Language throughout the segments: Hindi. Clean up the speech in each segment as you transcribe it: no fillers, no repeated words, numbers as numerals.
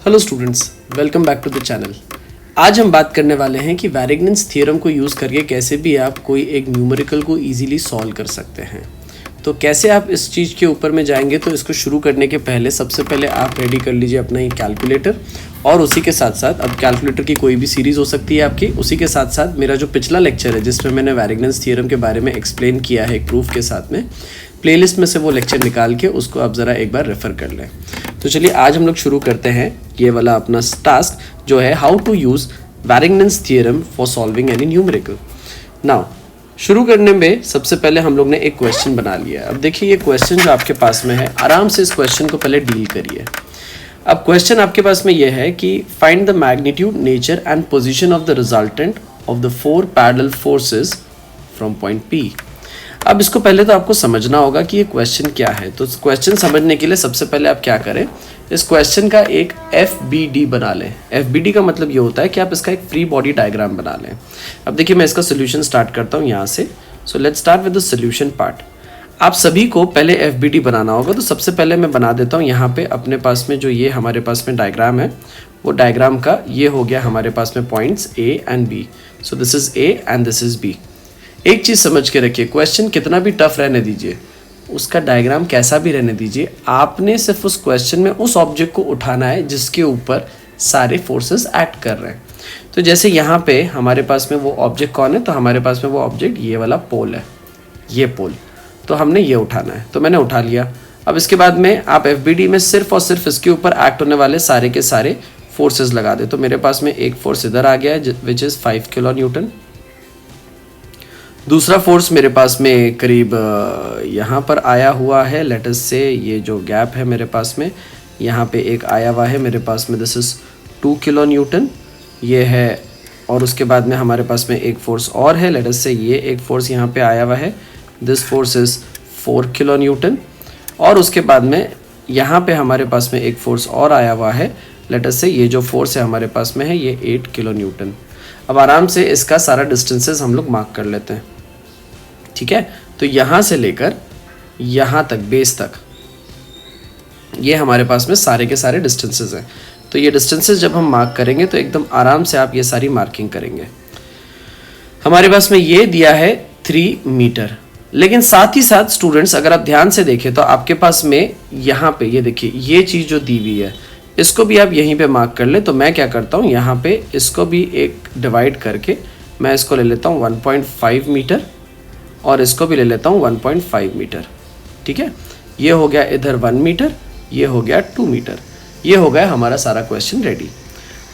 Hello students, welcome back to the channel. आज हम बात करने वाले हैं कि वैरिग्नन्स थ्योरम को यूज़ करके कैसे भी आप कोई एक न्यूमेरिकल को इजीली सॉल्व कर सकते हैं। तो कैसे आप इस चीज़ के ऊपर में जाएंगे, तो इसको शुरू करने के पहले सबसे पहले आप रेडी कर लीजिए अपना ये कैलकुलेटर, और उसी के साथ साथ अब कैलकुलेटर की कोई भी सीरीज़ हो सकती है आपकी। उसी के साथ साथ मेरा जो पिछला लेक्चर है जिसमें मैंने वैरिग्नन्स थ्योरम के बारे में एक्सप्लेन किया है एक प्रूफ के साथ में, प्लेलिस्ट में से वो लेक्चर निकाल के उसको आप ज़रा एक बार रेफ़र कर लें। तो चलिए आज हम लोग शुरू करते हैं ये वाला अपना टास्क जो है how to use Varignon's theorem for solving any numerical. Now शुरू करने में सबसे पहले हम लोग ने एक क्वेश्चन बना लिया। अब देखिए ये क्वेश्चन जो आपके पास में है, आराम से इस क्वेश्चन को पहले डील करिए। अब क्वेश्चन आपके पास में ये है कि find the magnitude, nature and position of the resultant of the 4 parallel forces from point P. अब इसको पहले तो आपको समझना होगा कि ये क्वेश्चन क्या है। तो क्वेश्चन समझने के लिए सबसे पहले आप क्या करें, इस क्वेश्चन का एक FBD बना लें। FBD का मतलब ये होता है कि आप इसका एक फ्री बॉडी डायग्राम बना लें। अब देखिए मैं इसका सोल्यूशन स्टार्ट करता हूँ यहाँ से। So let's start with the solution part. आप सभी को पहले FBD बनाना होगा, तो सबसे पहले मैं बना देता हूँ यहाँ पे अपने पास में जो ये हमारे पास में डायग्राम है, वो डायग्राम का ये हो गया हमारे पास में points A and B। So this is A and this is B। एक चीज़ समझ के रखिए, क्वेश्चन कितना भी टफ रहने दीजिए, उसका डायग्राम कैसा भी रहने दीजिए, आपने सिर्फ उस क्वेश्चन में उस ऑब्जेक्ट को उठाना है जिसके ऊपर सारे फोर्सेस एक्ट कर रहे हैं। तो जैसे यहाँ पे हमारे पास में वो ऑब्जेक्ट कौन है, तो हमारे पास में वो ऑब्जेक्ट ये वाला पोल है, ये पोल, तो हमने ये उठाना है, तो मैंने उठा लिया। अब इसके बाद में आप FBD में सिर्फ और सिर्फ इसके ऊपर एक्ट होने वाले सारे के सारे फोर्सेज लगा दे। तो मेरे पास में एक फोर्स इधर आ गया है विच इज़ 5 किलो न्यूटन। दूसरा फोर्स मेरे पास में करीब यहाँ पर आया हुआ है, लेट अस से ये जो गैप है मेरे पास में यहाँ पे एक आया हुआ है मेरे पास में, दिस इज़ 2 किलो न्यूटन ये है। और उसके बाद में हमारे पास में एक फोर्स और है, लेट अस से ये एक फोर्स यहाँ पे आया हुआ है, this force is 4 kilo Newton. और उसके बाद में यहाँ पे हमारे पास में एक फोर्स और आया हुआ है, लेट अस से ये जो फोर्स है हमारे पास में है ये 8 किलो न्यूटन। अब आराम से इसका सारा डिस्टेंसेस हम लोग मार्क कर लेते हैं, ठीक है। तो यहाँ से लेकर यहाँ तक बेस तक ये हमारे पास में सारे के सारे डिस्टेंसेस हैं। तो ये डिस्टेंसेस जब हम मार्क करेंगे तो एकदम आराम से आप ये सारी मार्किंग करेंगे। हमारे पास में ये दिया है 3 मीटर, लेकिन साथ ही साथ स्टूडेंट्स अगर आप ध्यान से देखें तो आपके पास में यहाँ पे ये देखिए ये चीज़ जो दी हुई है इसको भी आप यहीं पे मार्क कर ले। तो मैं क्या करता हूँ, यहाँ पे इसको भी एक डिवाइड करके मैं इसको ले लेता हूँ 1.5 मीटर और इसको भी ले लेता हूँ 1.5 मीटर, ठीक है। ये हो गया इधर 1 मीटर, ये हो गया 2 मीटर, ये हो गया हमारा सारा क्वेश्चन रेडी।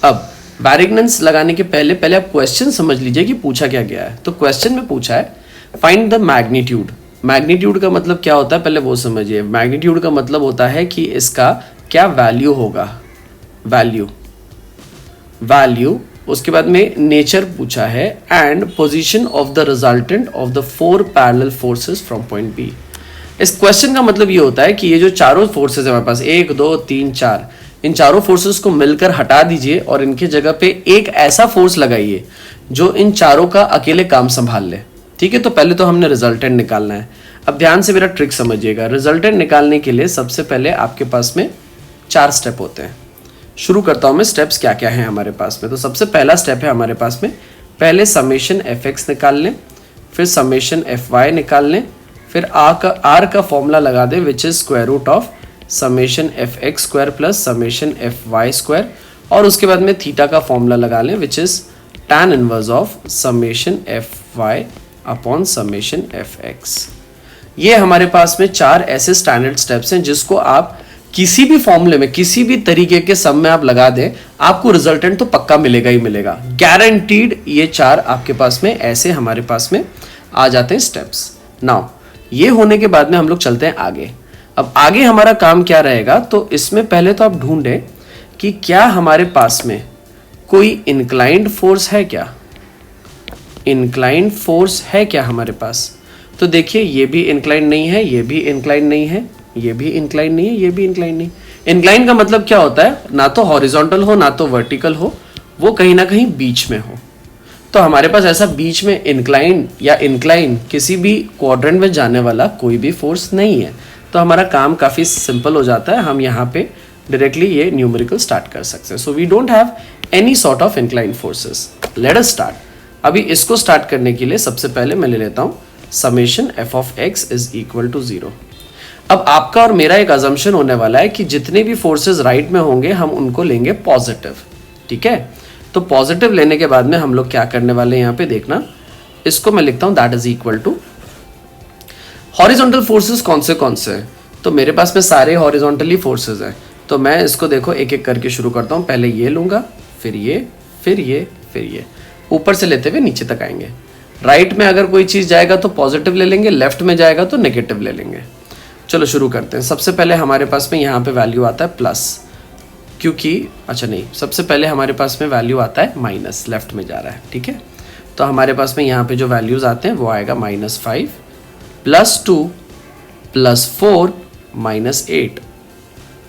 अब वैरिग्नन्स लगाने के पहले पहले आप क्वेश्चन समझ लीजिए कि पूछा क्या गया है। तो क्वेश्चन में पूछा है फाइंड द मैग्नीट्यूड। मैग्नीट्यूड का मतलब क्या होता है पहले वो समझिए। मैग्नीट्यूड का मतलब होता है कि इसका क्या वैल्यू होगा, वैल्यू। उसके बाद में नेचर पूछा है and position of the resultant of the 4 parallel forces from point B. इस क्वेश्चन का मतलब ये होता है कि ये जो चारों फोर्सेस है हमारे पास 1 2 3 4, इन चारों फोर्सेस को मिलकर हटा दीजिए और इनके जगह पे एक ऐसा फोर्स लगाइए जो इन चारों का अकेले काम संभाल ले, ठीक है। तो पहले तो हमने रिजल्टेंट निकालना है। अब ध्यान से मेरा ट्रिक समझिएगा। रिजल्टेंट निकालने के लिए सबसे पहले आपके पास में 4 स्टेप होते हैं। शुरू करता हूँ मैं स्टेप्स क्या क्या हैं हमारे पास में। तो सबसे पहला स्टेप है हमारे पास में, पहले समेशन fx निकाल लें, फिर समेशन fy निकाल लें, फिर r का फॉर्मूला लगा दें which is square root of summation fx square plus summation fy square, और उसके बाद में थीटा का फॉर्मूला लगा लें which is tan inverse of summation fy upon summation fx। ये हमारे पास में 4 ऐसे स्टैंडर्ड स्टेप्स हैं जिसको आप किसी भी फॉर्मूले में किसी भी तरीके के सम में आप लगा दें, आपको रिजल्टेंट तो पक्का मिलेगा ही मिलेगा, गारंटीड। ये 4 आपके पास में ऐसे हमारे पास में आ जाते हैं स्टेप्स। नाउ ये होने के बाद में हम लोग चलते हैं आगे। अब आगे हमारा काम क्या रहेगा, तो इसमें पहले तो आप ढूंढें कि क्या हमारे पास में कोई इंक्लाइंड फोर्स है, क्या इंक्लाइंड फोर्स है क्या हमारे पास। तो देखिए ये भी इंक्लाइंड नहीं है, ये भी इंक्लाइंड नहीं है, ये भी इंक्लाइन नहीं है, ये भी इंक्लाइन नहीं। इंक्लाइन का मतलब क्या होता है, ना तो हॉरिजॉन्टल हो ना तो वर्टिकल हो, वो कहीं ना कहीं बीच में हो। तो हमारे पास ऐसा बीच में इंक्लाइन या इंक्लाइन किसी भी क्वाड्रेंट में जाने वाला कोई भी फोर्स नहीं है। तो हमारा काम काफ़ी सिंपल हो जाता है। हम यहाँ पे डायरेक्टली ये न्यूमेरिकल स्टार्ट कर सकते हैं. So we don't have any sort of inclined forces. Let us start. अभी इसको स्टार्ट करने के लिए सबसे पहले मैं ले लेता हूँ summation F of X is equal to 0. अब आपका और मेरा एक अजम्पशन होने वाला है कि जितने भी फोर्सेस राइट में होंगे हम उनको लेंगे पॉजिटिव. ठीक है, तो पॉजिटिव लेने के बाद में हम लोग क्या करने वाले हैं यहाँ पे देखना. इसको मैं लिखता हूँ that is equal to horizontal forces कौन से हैं. तो मेरे पास में सारे हॉरिजॉन्टली फोर्सेस हैं. तो मैं इसको देखो एक एक करके शुरू करता हूँ. पहले ये लूंगा, फिर ये, फिर ये, फिर ये, ऊपर से लेते हुए नीचे तक आएंगे. राइट में अगर कोई चीज़ जाएगा तो पॉजिटिव ले लेंगे, लेफ्ट में जाएगा तो नेगेटिव ले लेंगे. चलो शुरू करते हैं. सबसे पहले हमारे पास में यहाँ पे वैल्यू आता है प्लस, क्योंकि अच्छा नहीं, सबसे पहले हमारे पास में वैल्यू आता है माइनस, लेफ्ट में जा रहा है. ठीक है, तो हमारे पास में यहाँ पे जो वैल्यूज़ आते हैं वो आएगा -5 +2 +4 -8.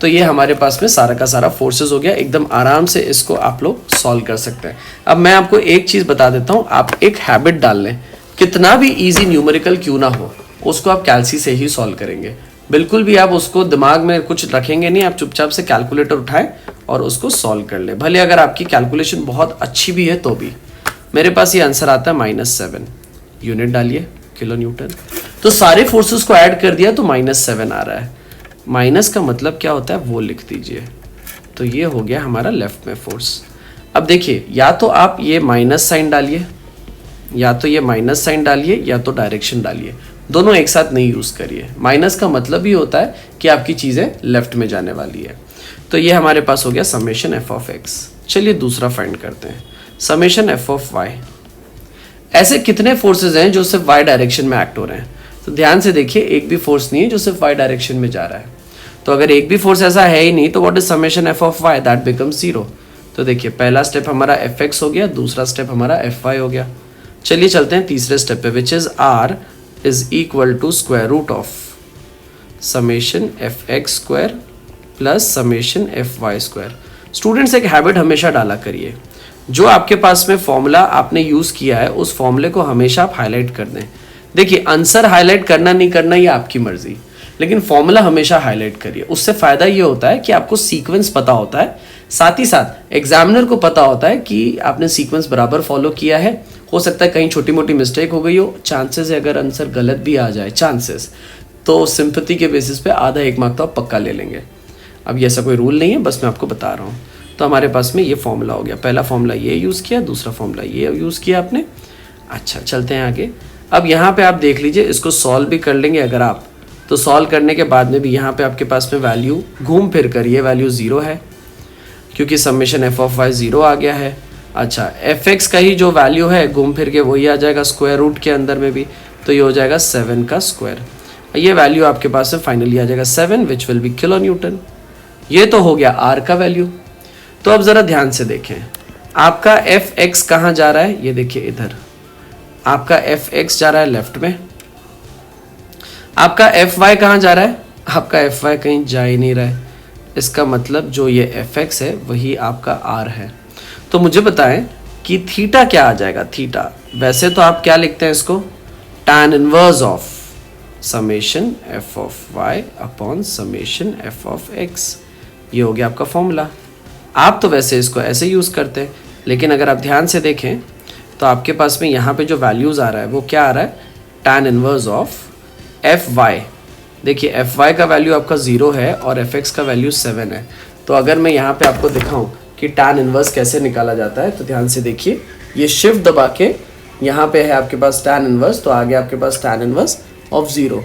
तो ये हमारे पास में सारा का सारा फोर्सेस हो गया. एकदम आराम से इसको आप लोग सॉल्व कर सकते हैं. अब मैं आपको एक चीज़ बता देता हूँ, आप एक हैबिट डाल लें. कितना भी इजी न्यूमेरिकल क्यों ना हो उसको आप कैलसी से ही सॉल्व करेंगे. बिल्कुल भी आप उसको दिमाग में कुछ रखेंगे नहीं, आप चुपचाप से कैलकुलेटर उठाएं और उसको सॉल्व कर ले. भले अगर आपकी कैलकुलेशन बहुत अच्छी भी है तो भी. मेरे पास ये आंसर आता है -7. यूनिट डालिए किलो न्यूटन. तो सारे फोर्सेस को ऐड कर दिया तो -7 आ रहा है. माइनस का मतलब क्या होता है वो लिख दीजिए. तो ये हो गया हमारा लेफ्ट में फोर्स. अब देखिए, या तो आप ये माइनस साइन डालिए, या तो ये माइनस साइन डालिए, या तो डायरेक्शन डालिए. दोनों एक साथ नहीं यूज़ करिए. माइनस का मतलब ही होता है कि आपकी चीज़ें लेफ्ट में जाने वाली है. तो ये हमारे पास हो गया समेशन एफ ऑफ एक्स. चलिए दूसरा फाइंड करते हैं, समेशन एफ ऑफ वाई. ऐसे कितने फोर्सेज हैं जो सिर्फ वाई डायरेक्शन में एक्ट हो रहे हैं. तो ध्यान से देखिए, एक भी फोर्स नहीं है जो सिर्फ वाई डायरेक्शन में जा रहा है. तो अगर एक भी फोर्स ऐसा है ही नहीं तो what is summation F of Y, that becomes 0. तो देखिए, पहला स्टेप हमारा एफ एक्स हो गया, दूसरा स्टेप हमारा एफ वाई हो गया. चलिए चलते हैं तीसरे स्टेप पे, which is R is equal to square root of summation F X square plus summation F Y square. Students, एक हैबिट हमेशा डाला करिए, जो आपके पास में फॉर्मूला आपने यूज किया है उस फॉर्मूले को हमेशा आप हाईलाइट कर दें. देखिए, आंसर हाईलाइट करना नहीं करना ये आपकी मर्जी, लेकिन फॉर्मूला हमेशा हाईलाइट करिए. उससे फायदा ये होता है कि आपको सीक्वेंस पता होता है, साथ ही साथ एग्जामिनर को पता होता है कि आपने सीक्वेंस बराबर फॉलो किया है. हो सकता है कहीं छोटी मोटी मिस्टेक हो गई हो, चांसेस है अगर आंसर गलत भी आ जाए, चांसेस, तो सिंपैथी के बेसिस पे आधा 1 मार्क तो आप पक्का ले लेंगे. अब ये ऐसा कोई रूल नहीं है, बस मैं आपको बता रहा हूँ. तो हमारे पास में ये फॉर्मूला हो गया. पहला फॉर्मूला ये यूज़ किया, दूसरा फॉर्मूला ये यूज़ किया आपने. अच्छा, चलते हैं आगे. अब यहाँ पे आप देख लीजिए, इसको सॉल्व भी कर लेंगे अगर आप, तो सॉल्व करने के बाद में भी यहाँ पे आपके पास में वैल्यू घूम फिर कर ये वैल्यू 0 है, क्योंकि समेशन एफ ऑफ वाई 0 आ गया है. अच्छा, एफ एक्स का ही जो वैल्यू है घूम फिर के वही आ जाएगा स्क्वायर रूट के अंदर में भी, तो ये हो जाएगा 7 का स्क्वायर. ये वैल्यू आपके पास में फाइनली आ जाएगा 7 which will be kilo Newton. ये तो हो गया आर का वैल्यू. तो अब ज़रा ध्यान से देखें, आपका एफ एक्स कहाँ जा रहा है, ये देखिए इधर आपका एफ एक्स जा रहा है लेफ्ट में. आपका एफ वाई कहाँ जा रहा है, आपका एफ वाई कहीं जा ही नहीं रहा है. इसका मतलब जो ये एफ एक्स है वही आपका आर है. तो मुझे बताएं कि थीटा क्या आ जाएगा. थीटा वैसे तो आप क्या लिखते हैं इसको, tan inverse of summation F of Y upon summation F of X. ये हो गया आपका फॉर्मूला. आप तो वैसे इसको ऐसे यूज़ करते हैं, लेकिन अगर आप ध्यान से देखें तो आपके पास में यहाँ पे जो वैल्यूज़ आ रहा है वो क्या आ रहा है, tan inverse of F Y. देखिए, एफ वाई का वैल्यू आपका 0 है और एफ एक्स का वैल्यू 7 है. तो अगर मैं यहाँ पे आपको दिखाऊं कि tan इनवर्स कैसे निकाला जाता है, तो ध्यान से देखिए, ये शिफ्ट दबा के यहाँ पे है आपके पास tan इनवर्स, तो आगे आपके पास tan inverse of 0.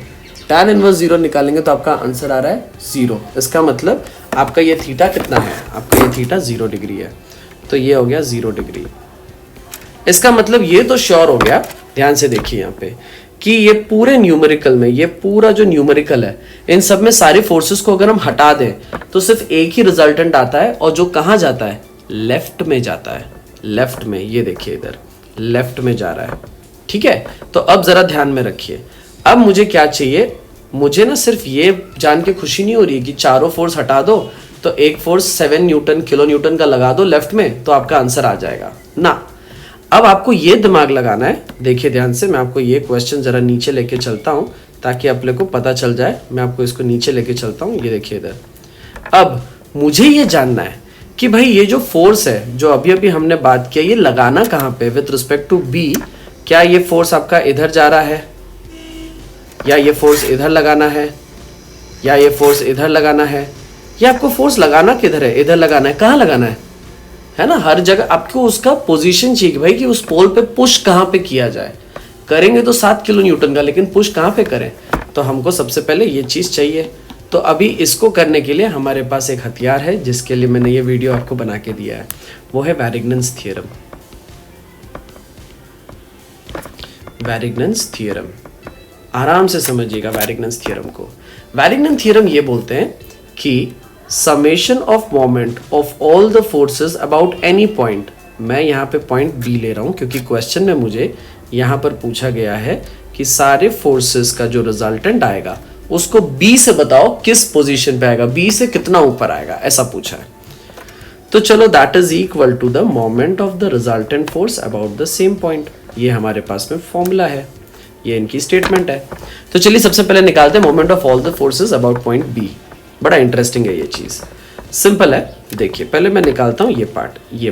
tan inverse 0 निकालेंगे तो आपका आंसर आ रहा है 0. इसका मतलब आपका ये थीटा कितना है, आपका ये थीटा 0 डिग्री है. तो ये हो गया 0 डिग्री. इसका मतलब ये तो श्योर हो गया, ध्यान से देखिए यहाँ पे, कि ये पूरे न्यूमेरिकल में, ये पूरा जो न्यूमेरिकल है, इन सब में सारे फोर्सेस को अगर हम हटा दें तो सिर्फ एक ही रिजल्टेंट आता है, और जो कहाँ जाता है, लेफ्ट में जाता है. लेफ्ट में, ये देखिए इधर लेफ्ट में जा रहा है. ठीक है, तो अब जरा ध्यान में रखिए. अब मुझे क्या चाहिए, मुझे ना सिर्फ ये जान के खुशी नहीं हो रही कि चारों फोर्स हटा दो तो एक फोर्स 7 न्यूटन किलो न्यूटन का लगा दो लेफ्ट में तो आपका आंसर आ जाएगा ना. अब आपको ये दिमाग लगाना है. देखिए ध्यान से, मैं आपको ये क्वेश्चन जरा नीचे लेके चलता हूँ ताकि आप लोग को पता चल जाए. मैं आपको इसको नीचे लेके चलता हूँ, ये देखिए इधर. अब मुझे ये जानना है कि भाई ये जो फोर्स है जो अभी अभी हमने बात किया, ये लगाना कहाँ पे विथ रिस्पेक्ट टू बी। क्या ये फोर्स आपका इधर जा रहा है, या ये फोर्स इधर लगाना है, या ये फोर्स इधर लगाना है? ये आपको फोर्स लगाना किधर है? इधर लगाना है। कहाँ लगाना है ना? हर जगह आपको उसका पोजीशन चाहिए भाई कि उस पोल पे पुश कहाँ पे किया जाए। करेंगे तो 7 किलो न्यूटन का, लेकिन पुश कहाँ पे करें? तो हमको सबसे पहले ये चीज़ चाहिए। तो अभी इसको करने के लिए हमारे पास एक हथियार है जिसके लिए मैंने ये वीडियो आपको बना के दिया है, वो है वैरिग्नन्स थ्योरम। वैरिग्नन्स थ्योरम आराम से समझिएगा वैरिग्नन्स थ्योरम को। वैरिग्नन्स थ्योरम ये बोलते हैं कि summation of moment of all the forces about any point. मैं यहाँ पे पॉइंट बी ले रहा हूँ क्योंकि क्वेश्चन में मुझे यहाँ पर पूछा गया है कि सारे फोर्सेस का जो रिजल्टेंट आएगा उसको बी से बताओ किस पोजीशन पे आएगा, बी से कितना ऊपर आएगा, ऐसा पूछा है। तो चलो that is equal to the moment of the resultant force about the same point. ये हमारे पास में फॉर्मूला है, ये इनकी स्टेटमेंट है। तो चलिए सबसे पहले निकालते हैं moment of all the forces about point B. बड़ा इंटरेस्टिंग है ये चीज, सिंपल है। देखिए पहले मैं निकालता हूँ ये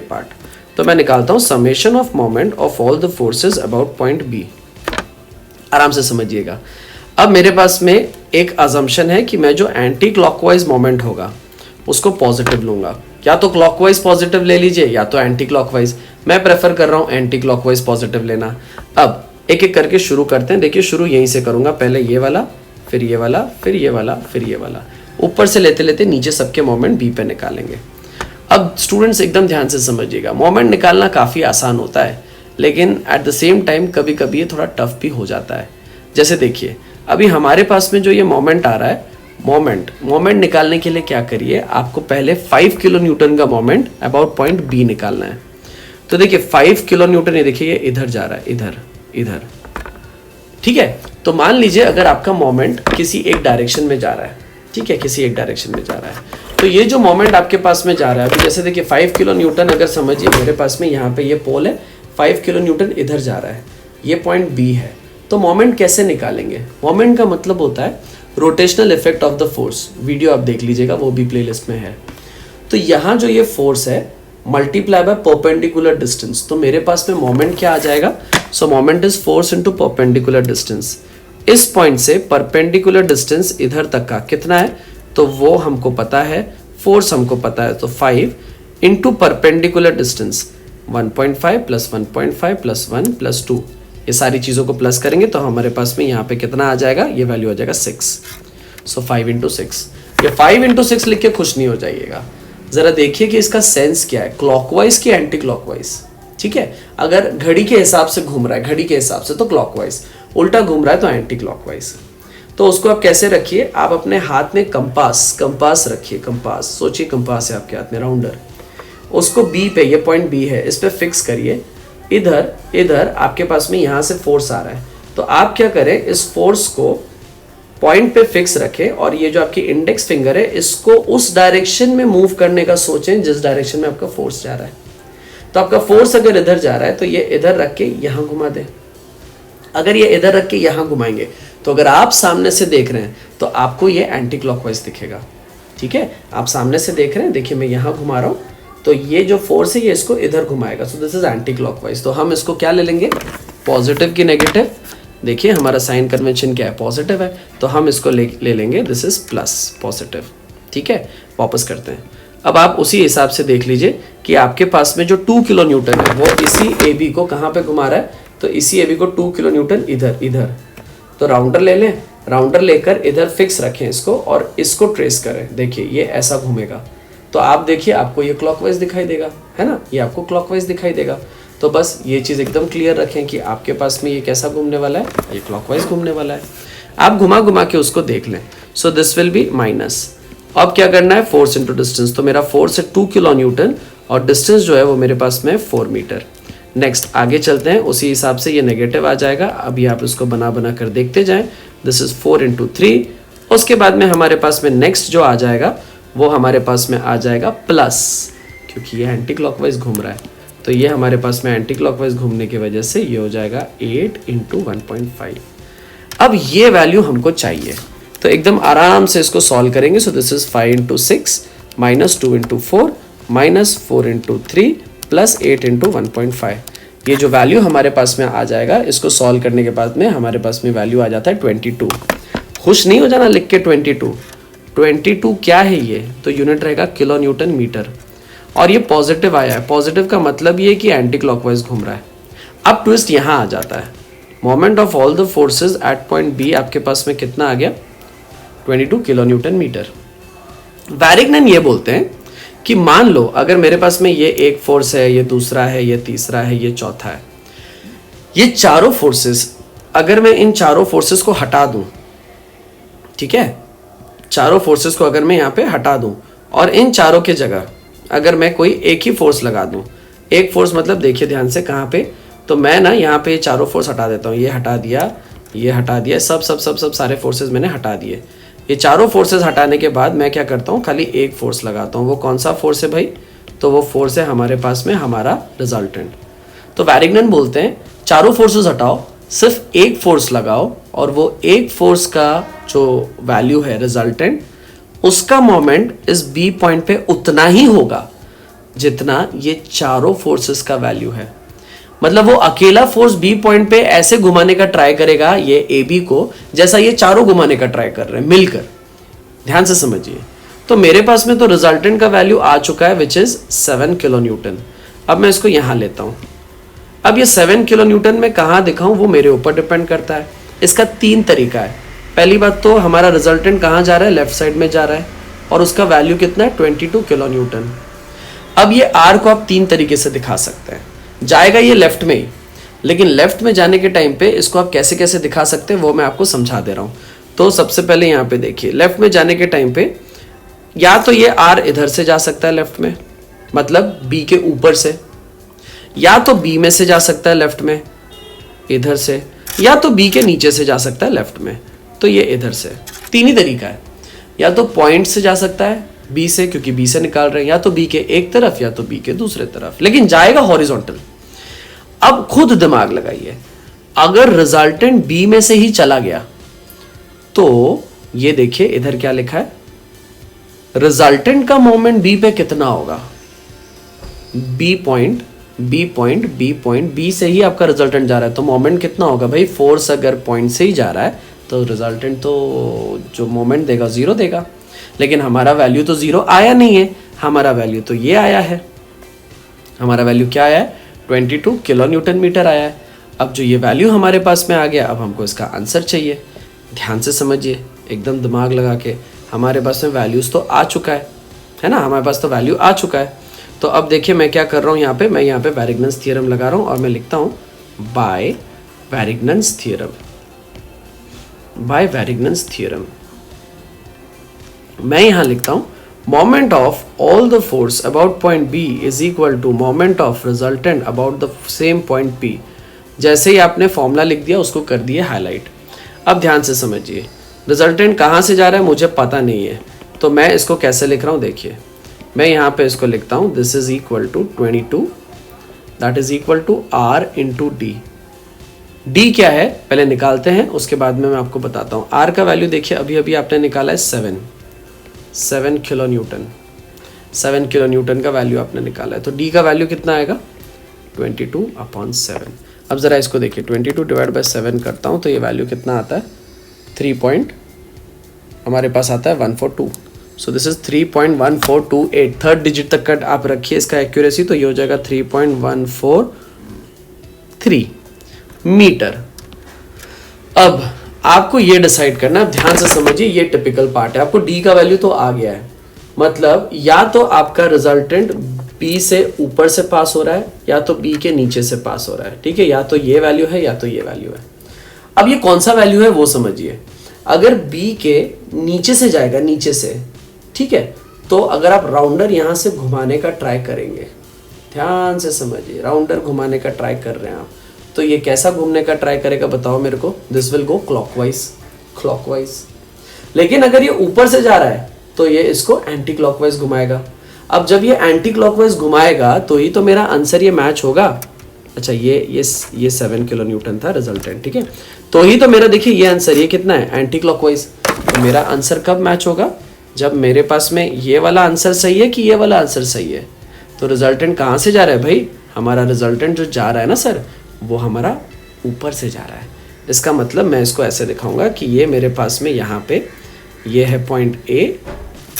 पार्ट। तो मैं निकालता हूँ summation of moment of all the forces about point B. आराम से समझिएगा। अब मेरे पास में एक अजम्पशन है कि मैं जो एंटी क्लॉकवाइज मोमेंट होगा उसको पॉजिटिव लूंगा। या तो क्लॉकवाइज पॉजिटिव ले लीजिए या तो एंटी क्लॉकवाइज। मैं प्रेफर कर रहा हूँ एंटी क्लॉकवाइज पॉजिटिव लेना। अब एक एक करके शुरू करते हैं। देखिए शुरू यहीं से करूंगा, पहले ये वाला, फिर ये वाला, फिर ये वाला, फिर ये वाला, ऊपर से लेते लेते नीचे सबके मोमेंट बी पे निकालेंगे। अब स्टूडेंट्स एकदम ध्यान से समझिएगा, मोमेंट निकालना काफ़ी आसान होता है लेकिन एट द सेम टाइम कभी कभी ये थोड़ा टफ भी हो जाता है। जैसे देखिए अभी हमारे पास में जो ये मोमेंट आ रहा है, मोमेंट निकालने के लिए क्या करिए, आपको पहले 5 किलो न्यूटन का मोमेंट अबाउट पॉइंट बी निकालना है। तो देखिए 5 किलो न्यूटन, ये देखिए ये इधर जा रहा है, इधर, ठीक है। तो मान लीजिए अगर आपका मोमेंट किसी एक डायरेक्शन में जा रहा है, ठीक है, किसी एक डायरेक्शन में जा रहा है, तो ये जो मोमेंट आपके पास में जा रहा है, अभी जैसे देखिए 5 किलो न्यूटन, अगर समझिए मेरे पास में यहाँ पे ये पोल है, 5 किलो न्यूटन इधर जा रहा है, ये पॉइंट बी है। तो मोमेंट कैसे निकालेंगे? मोमेंट का मतलब होता है rotational effect of the force. Video आप देख लीजिएगा, वो भी प्लेलिस्ट में है। तो यहाँ जो ये फोर्स है मल्टीप्लाई बाय परपेंडिकुलर डिस्टेंस, तो मेरे पास में मोमेंट क्या आ जाएगा? सो moment is force into perpendicular distance. इस पॉइंट से परपेंडिकुलर डिस्टेंस इधर तक का कितना है, तो वो हमको पता है, फोर्स हमको पता है। तो 5 into perpendicular distance 1.5 plus 1.5 plus 1 plus 2, ये सारी चीज़ों को प्लस करेंगे तो हमारे पास में यहाँ पे कितना आ जाएगा? ये वैल्यू आ जाएगा 6। सो 5 इंटू 6। ये 5 इंटू 6 लिख के खुश नहीं हो जाइएगा, ज़रा देखिए कि इसका सेंस क्या है, क्लॉकवाइज की एंटी क्लॉकवाइज, ठीक है। अगर घड़ी के हिसाब से घूम रहा है, घड़ी के हिसाब से तो क्लॉकवाइज, उल्टा घूम रहा है तो एंटी क्लॉकवाइज। तो उसको आप कैसे रखिए, आप अपने हाथ में कंपास रखिए, कंपास, सोचिए कंपास है आपके हाथ में, राउंडर, उसको बी पे, ये पॉइंट बी है, इस पे फिक्स करिए। इधर आपके पास में यहाँ से फोर्स आ रहा है, तो आप क्या करें, इस फोर्स को पॉइंट पे फिक्स रखें और ये जो आपकी इंडेक्स फिंगर है इसको उस डायरेक्शन में मूव करने का सोचें जिस डायरेक्शन में आपका फोर्स जा रहा है। तो आपका फोर्स अगर इधर जा रहा है तो ये इधर रख के यहाँ घुमा दें। अगर ये इधर रख के यहाँ घुमाएंगे तो अगर आप सामने से देख रहे हैं तो आपको ये एंटी क्लॉकवाइज दिखेगा, ठीक है। आप सामने से देख रहे हैं, देखिए मैं यहाँ घुमा रहा हूँ, तो ये जो फोर्स है ये इसको इधर घुमाएगा। So this is anti clockwise. तो हम इसको क्या ले लेंगे, पॉजिटिव की नेगेटिव। देखिए हमारा साइन कन्वेंशन क्या है, पॉजिटिव है, तो हम इसको ले लेंगे, दिस इज प्लस पॉजिटिव, ठीक है। वापस करते हैं। अब आप उसी हिसाब से देख लीजिए कि आपके पास में जो 2 किलो न्यूटन है वो इसी ए बी को कहाँ पे घुमा रहा है, तो इसी ए बी को 2 किलो न्यूटन इधर। तो राउंडर ले लें, राउंडर लेकर इधर फिक्स रखें इसको और इसको ट्रेस करें। देखिए ये ऐसा घूमेगा, तो आप देखिए आपको ये क्लॉकवाइज दिखाई देगा, है ना, ये आपको क्लॉकवाइज दिखाई देगा। तो बस ये चीज़ एकदम क्लियर रखें कि आपके पास में ये कैसा घूमने वाला है, ये क्लॉकवाइज घूमने वाला है। आप घुमा के उसको देख लें। So this will be minus. अब क्या करना है, फोर्स इंटू डिस्टेंस। तो मेरा फोर्स है 2 किलो न्यूटन और डिस्टेंस जो है वो मेरे पास में 4 मीटर। नेक्स्ट आगे चलते हैं, उसी हिसाब से ये नेगेटिव आ जाएगा। अभी आप इसको बना कर देखते जाएं। This is 4 into 3। उसके बाद में हमारे पास में नेक्स्ट जो आ जाएगा वो हमारे पास में आ जाएगा प्लस, क्योंकि ये एंटी क्लॉकवाइज घूम रहा है, तो ये हमारे पास में एंटी क्लॉकवाइज घूमने की वजह से ये हो जाएगा 8 इंटू 1.5। अब ये वैल्यू हमको चाहिए, तो एकदम आराम से इसको सॉल्व करेंगे। So this is 5 into 6 -2 into 4 -4 into 3 plus 8 into 1.5। ये जो वैल्यू हमारे पास में आ जाएगा, इसको सॉल्व करने के बाद में हमारे पास में वैल्यू आ जाता है 22। खुश नहीं हो जाना लिख के 22 क्या है ये, तो यूनिट रहेगा किलो न्यूटन मीटर। और ये पॉजिटिव आया है, पॉजिटिव का मतलब ये कि एंटी क्लॉकवाइज घूम रहा है। अब ट्विस्ट यहाँ आ जाता है, moment of all the forces at point B आपके पास में कितना आ गया, 22 किलो न्यूटन मीटर। वैरिग्नन ये बोलते हैं कि मान लो अगर मेरे पास में ये एक फोर्स है, ये दूसरा है, ये तीसरा है, ये चौथा है, ये चारों फोर्सेस, अगर मैं इन चारों फोर्सेस को हटा दूं, ठीक है, चारों फोर्सेस को अगर मैं यहाँ पे हटा दूं और इन चारों के जगह अगर मैं कोई एक ही फोर्स लगा दूं, एक फोर्स मतलब देखिए ध्यान से कहाँ पे, तो मैं ना यहाँ पे चारों फोर्स हटा देता हूँ, ये हटा दिया, ये हटा दिया, सब सारे फोर्सेस मैंने हटा दिए। ये चारों फोर्सेस हटाने के बाद मैं क्या करता हूँ, खाली एक फोर्स लगाता हूँ। वो कौन सा फोर्स है भाई, तो वो फोर्स है हमारे पास में हमारा रिजल्टेंट। तो वैरिग्नन बोलते हैं चारों फोर्सेस हटाओ, सिर्फ एक फोर्स लगाओ और वो एक फोर्स का जो वैल्यू है रिजल्टेंट, उसका मोमेंट इस बी पॉइंट पे उतना ही होगा जितना ये चारों फोर्सेस का वैल्यू है। मतलब वो अकेला फोर्स बी पॉइंट पे ऐसे घुमाने का ट्राई करेगा ये ए बी को, जैसा ये चारों घुमाने का ट्राई कर रहे हैं मिलकर। ध्यान से समझिए। तो मेरे पास में तो रिजल्टेंट का वैल्यू आ चुका है विच इज 7 किलो न्यूटन। अब मैं इसको यहां लेता हूं। अब ये 7 किलो न्यूटन में कहां दिखाऊं वो मेरे ऊपर डिपेंड करता है। इसका 3 तरीका है। पहली बात तो हमारा रिजल्टेंट कहां जा रहा है, लेफ्ट साइड में जा रहा है और उसका वैल्यू कितना है 22 किलो न्यूटन। अब ये आर को आप 3 तरीके से दिखा सकते हैं। जाएगा ये लेफ्ट में ही, लेकिन लेफ्ट में जाने के टाइम पे इसको आप कैसे कैसे दिखा सकते हैं वो मैं आपको समझा दे रहा हूं। तो सबसे पहले यहाँ पे देखिए, लेफ्ट में जाने के टाइम पे या तो ये आर इधर से जा सकता है लेफ्ट में, मतलब बी के ऊपर से, या तो बी में से जा सकता है लेफ्ट में इधर से, या तो बी के नीचे से जा सकता है लेफ्ट में, तो ये इधर से। 3 ही तरीका है। या तो पॉइंट से जा सकता है बी से, क्योंकि बी से निकाल रहे हैं, या तो बी के एक तरफ या तो बी के दूसरे तरफ, लेकिन जाएगा हॉरिजॉन्टल। अब खुद दिमाग लगाइए, अगर रिजल्टेंट बी में से ही चला गया तो ये देखिए इधर क्या लिखा है, रिजल्टेंट का मोमेंट बी पे कितना होगा, बी पॉइंट बी से ही आपका रिजल्टेंट जा रहा है तो मोमेंट कितना होगा भाई, फोर्स अगर पॉइंट से ही जा रहा है तो रिजल्टेंट तो जो मोमेंट देगा 0 देगा। लेकिन हमारा वैल्यू तो 0 आया नहीं है, हमारा वैल्यू तो ये आया है। हमारा वैल्यू क्या आया है, 22 किलो न्यूटन मीटर आया है। अब जो ये वैल्यू हमारे पास में आ गया, अब हमको इसका आंसर चाहिए। ध्यान से समझिए, एकदम दिमाग लगा के। हमारे पास में वैल्यूज तो आ चुका है ना, हमारे पास तो वैल्यू आ चुका है। तो अब देखिए मैं क्या कर रहा हूँ, मैं यहाँ पे वैरिग्नन्स थ्योरम लगा रहा हूँ और मैं लिखता हूँ बाय वैरिग्नन्स थ्योरम। मैं यहाँ लिखता हूँ moment of all the force about point B is equal to moment of resultant about the same point P. जैसे ही आपने फॉर्मूला लिख दिया उसको कर दिए हाईलाइट। अब ध्यान से समझिए, रिजल्टेंट कहाँ से जा रहा है मुझे पता नहीं है, तो मैं इसको कैसे लिख रहा हूँ देखिए, मैं यहाँ पे इसको लिखता हूँ this is equal to 22 that is equal to R into D. D क्या है पहले निकालते हैं, उसके बाद में मैं आपको बताता हूँ। आर का वैल्यू देखिए अभी अभी आपने निकाला है 7 किलो न्यूटन। 7 किलो न्यूटन का वैल्यू आपने निकाला है, तो डी का वैल्यू कितना आएगा 22/7। अब ज़रा इसको देखिए, 22 डिवाइड बाई 7 करता हूँ तो ये वैल्यू कितना आता है, 3 हमारे पास आता है 142। So this is 3.1428। Third digit तक का आप रखिए इसका एक्यूरेसी, तो ये हो जाएगा 3.143 मीटर। अब आपको ये डिसाइड करना है, ध्यान से समझिए, ये टिपिकल पार्ट है। आपको डी का वैल्यू तो आ गया है, मतलब या तो आपका रिजल्टेंट बी से ऊपर से पास हो रहा है या तो बी के नीचे से पास हो रहा है, ठीक है, या तो ये वैल्यू है या तो ये वैल्यू है। अब ये कौन सा वैल्यू है वो समझिए। अगर बी के नीचे से जाएगा, नीचे से, ठीक है, तो अगर आप राउंडर यहां से घुमाने का ट्राई करेंगे, ध्यान से समझिए, राउंडर घुमाने का ट्राई कर रहे हैं आप, तो ये कैसा घूमने का ट्राई करेगा बताओ मेरे को, दिस विल गो क्लॉकवाइज। लेकिन अगर ये ऊपर से जा रहा है तो ये इसको एंटी क्लॉकवाइज घुमाएगा। अब जब ये एंटी क्लॉकवाइज घुमाएगा तो ही तो मेरा आंसर ये मैच होगा। अच्छा, ये 7 किलो न्यूटन था रिजल्टेंट, ठीक है, तो ही तो मेरा देखिए ये आंसर, ये कितना है एंटी क्लॉकवाइज, तो मेरा आंसर कब मैच होगा, जब मेरे पास में ये वाला आंसर सही है कि ये वाला आंसर सही है, तो रिजल्टेंट कहाँ से जा रहा है भाई? हमारा रिजल्टेंट जो जा रहा है ना सर, वो हमारा ऊपर से जा रहा है। इसका मतलब मैं इसको ऐसे दिखाऊंगा कि ये मेरे पास में यहाँ पे ये है पॉइंट A,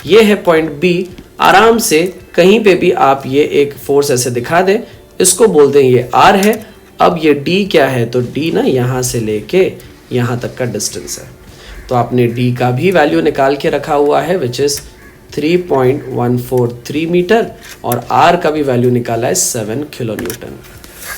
ये है पॉइंट B। आराम से कहीं पे भी आप ये एक फोर्स ऐसे दिखा दें, इसको बोल दें ये R है। अब ये D क्या है? तो D ना यहाँ से लेके यहाँ तक का डिस्टेंस है। तो आपने D का भी वैल्यू निकाल के रखा हुआ है विच इज़ 3.143 मीटर, और R का भी वैल्यू निकाला है 7 किलो न्यूटन।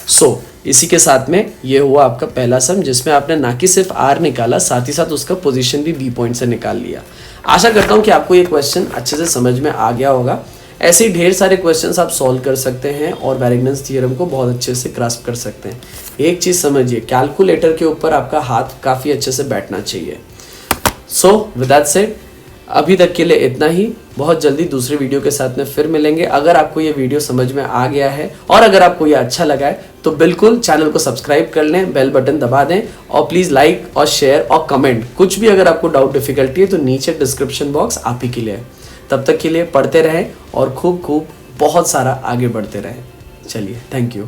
सो इसी के साथ में ये हुआ आपका पहला सम, जिसमें आपने ना कि सिर्फ R निकाला, साथ ही साथ उसका पोजीशन भी B पॉइंट से निकाल लिया। आशा करता हूँ कि आपको ये क्वेश्चन अच्छे से समझ में आ गया होगा। ऐसे ही ढेर सारे क्वेश्चंस आप सॉल्व कर सकते हैं और वैरिगनेंस थ्योरम को बहुत अच्छे से ग्रास्प कर सकते हैं। एक चीज़ समझिए, कैलकुलेटर के ऊपर आपका हाथ काफ़ी अच्छे से बैठना चाहिए। सो विद दैट सेड, अभी तक के लिए इतना ही। बहुत जल्दी दूसरी वीडियो के साथ में फिर मिलेंगे। अगर आपको ये वीडियो समझ में आ गया है और अगर आपको ये अच्छा लगा है तो बिल्कुल चैनल को सब्सक्राइब कर लें, बेल बटन दबा दें, और प्लीज़ लाइक और शेयर और कमेंट, कुछ भी अगर आपको डाउट डिफिकल्टी है तो नीचे डिस्क्रिप्शन बॉक्स आप ही के लिए है। तब तक के लिए पढ़ते रहें और खूब खूब बहुत सारा आगे बढ़ते रहें। चलिए, थैंक यू।